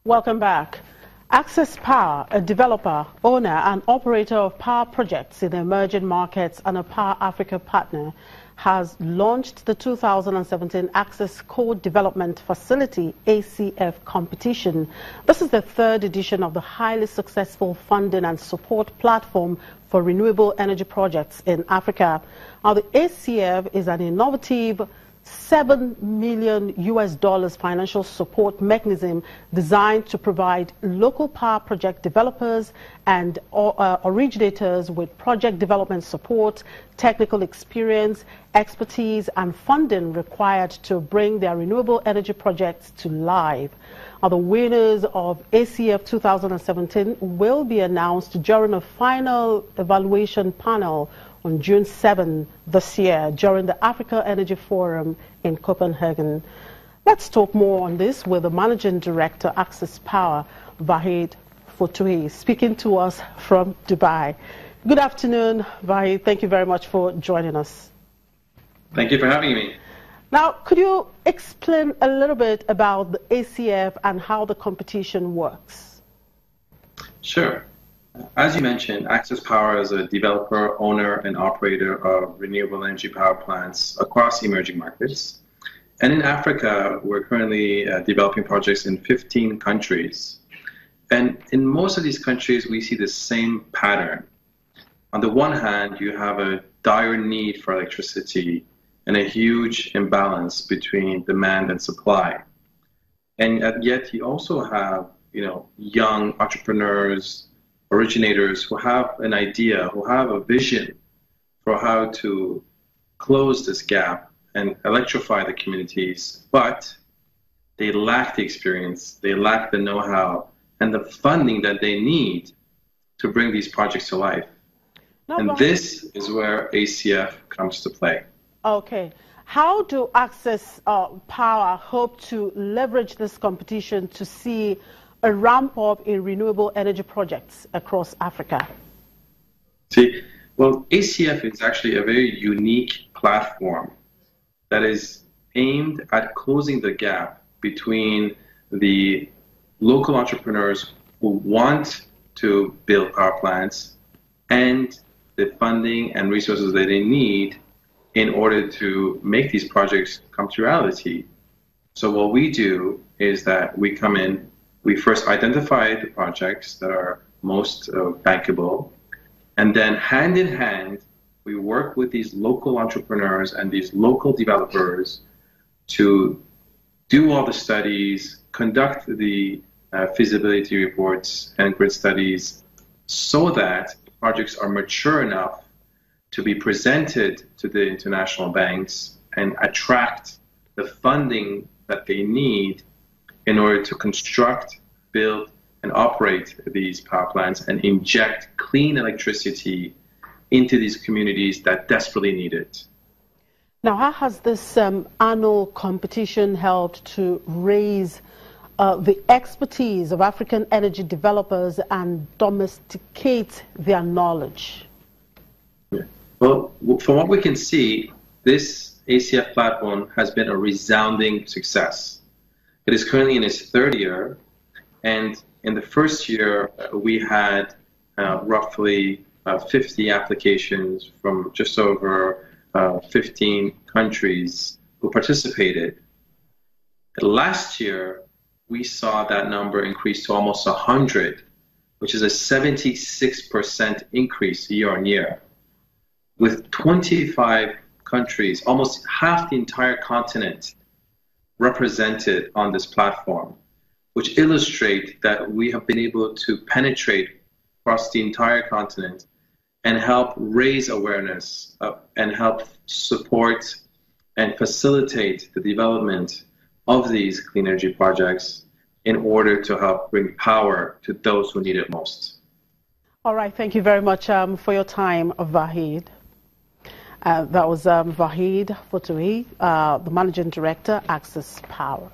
Welcome back. Access Power, a developer, owner and operator of power projects in the emerging markets and a Power Africa partner, has launched the 2017 Access Co-Development Facility ACF competition. This is the third edition of the highly successful funding and support platform for renewable energy projects in Africa. Now, the ACF is an innovative $7 million financial support mechanism designed to provide local power project developers and originators with project development support, technical experience, expertise and funding required to bring their renewable energy projects to life. Now, the winners of ACF 2017 will be announced during a final evaluation panel on June 7 this year during the Africa Energy Forum in Copenhagen. Let's talk more on this with the Managing Director, Access Power, Vahid Fotuhi, speaking to us from Dubai. Good afternoon, Vahid. Thank you very much for joining us. Thank you for having me. Now, could you explain a little bit about the ACF and how the competition works? Sure. As you mentioned, Access Power is a developer, owner, and operator of renewable energy power plants across emerging markets. And in Africa, we're currently developing projects in 15 countries. And in most of these countries, we see the same pattern. On the one hand, you have a dire need for electricity and a huge imbalance between demand and supply. And yet you also have, young entrepreneurs, originators who have an idea, who have a vision for how to close this gap and electrify the communities, but they lack the experience, they lack the know-how and the funding that they need to bring these projects to life. And this is where ACF comes to play. Okay. How do Access Power hope to leverage this competition to see a ramp up in renewable energy projects across Africa? Well, ACF is actually a very unique platform that is aimed at closing the gap between the local entrepreneurs who want to build power plants and the funding and resources that they need in order to make these projects come to reality. So what we do is that we come in, we first identify the projects that are most bankable, and then hand in hand, we work with these local entrepreneurs and these local developers to do all the studies, conduct the feasibility reports and grid studies so that projects are mature enough to be presented to the international banks and attract the funding that they need in order to construct, build, and operate these power plants and inject clean electricity into these communities that desperately need it. Now, how has this annual competition helped to raise the expertise of African energy developers and domesticate their knowledge? Yeah. Well, from what we can see, this ACF platform has been a resounding success. It is currently in its third year, and in the first year, we had roughly 50 applications from just over 15 countries who participated. Last year, we saw that number increase to almost 100, which is a 76% increase year on year, with 25 countries, almost half the entire continent, represented on this platform, which illustrate that we have been able to penetrate across the entire continent and help raise awareness and help support and facilitate the development of these clean energy projects in order to help bring power to those who need it most. All right, thank you very much for your time, Vahid. That was Vahid Fotuhi, the Managing Director, Access Power.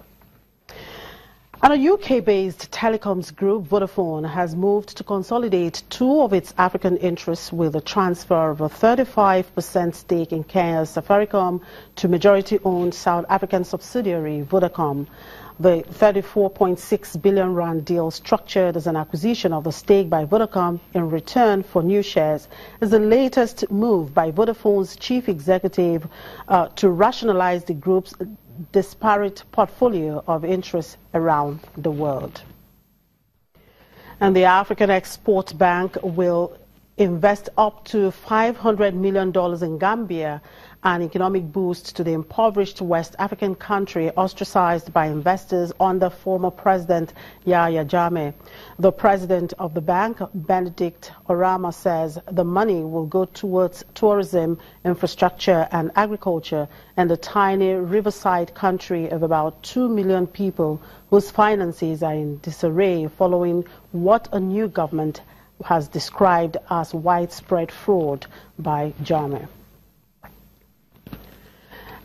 And a UK-based telecoms group, Vodafone, has moved to consolidate two of its African interests with the transfer of a 35% stake in Kenya's Safaricom to majority-owned South African subsidiary, Vodacom. The 34.6 billion rand deal, structured as an acquisition of the stake by Vodacom in return for new shares, is the latest move by Vodafone's chief executive to rationalize the group's disparate portfolio of interests around the world. And the African Export Bank will invest up to $500 million in Gambia, an economic boost to the impoverished West African country ostracized by investors under former President Yahya Jammeh. The president of the bank, Benedict Orama, says the money will go towards tourism, infrastructure and agriculture in the tiny riverside country of about 2 million people whose finances are in disarray following what a new government has described as widespread fraud by Jammeh.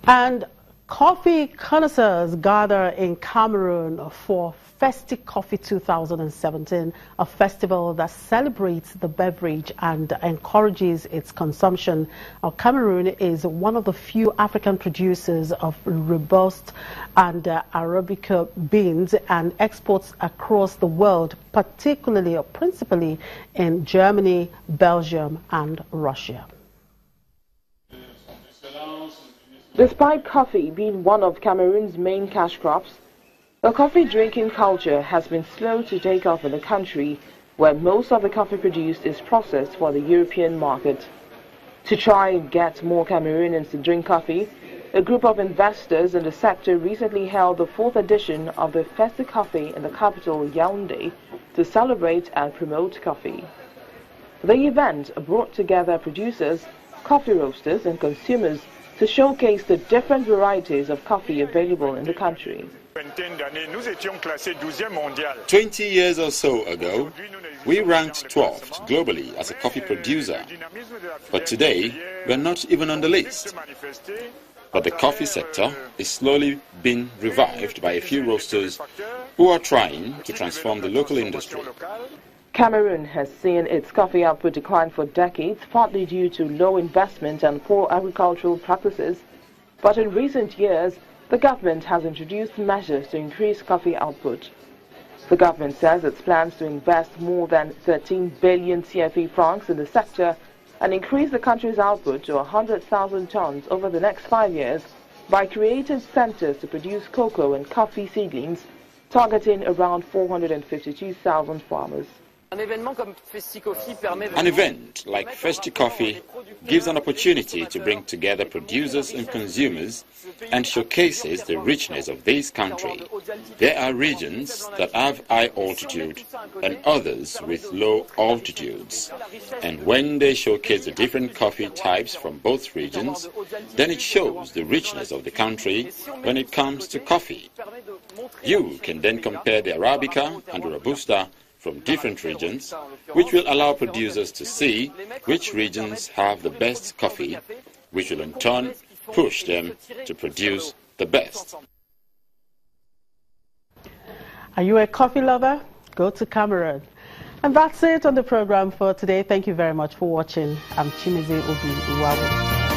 And coffee connoisseurs gather in Cameroon for Festi Coffee 2017, a festival that celebrates the beverage and encourages its consumption. Cameroon is one of the few African producers of robust and Arabica beans and exports across the world, particularly or principally in Germany, Belgium and Russia. Despite coffee being one of Cameroon's main cash crops, the coffee drinking culture has been slow to take off in the country, where most of the coffee produced is processed for the European market. To try and get more Cameroonians to drink coffee, a group of investors in the sector recently held the 4th edition of the Festi Coffee in the capital, Yaoundé, to celebrate and promote coffee. The event brought together producers, coffee roasters and consumers to showcase the different varieties of coffee available in the country. 20 years or so ago, we ranked 12th globally as a coffee producer. But today, we're not even on the list. But the coffee sector is slowly being revived by a few roasters who are trying to transform the local industry. Cameroon has seen its coffee output decline for decades, partly due to low investment and poor agricultural practices. But in recent years, the government has introduced measures to increase coffee output. The government says it plans to invest more than 13 billion CFA francs in the sector and increase the country's output to 100,000 tons over the next 5 years by creating centers to produce cocoa and coffee seedlings, targeting around 452,000 farmers. An event like Festi Coffee gives an opportunity to bring together producers and consumers and showcases the richness of this country. There are regions that have high altitude and others with low altitudes. And when they showcase the different coffee types from both regions, then it shows the richness of the country when it comes to coffee. You can then compare the Arabica and the Robusta from different regions, which will allow producers to see which regions have the best coffee, which will in turn push them to produce the best. Are you a coffee lover? Go to Cameroon. And that's it on the program for today. Thank you very much for watching. I'm Chimize Obi Uwabu.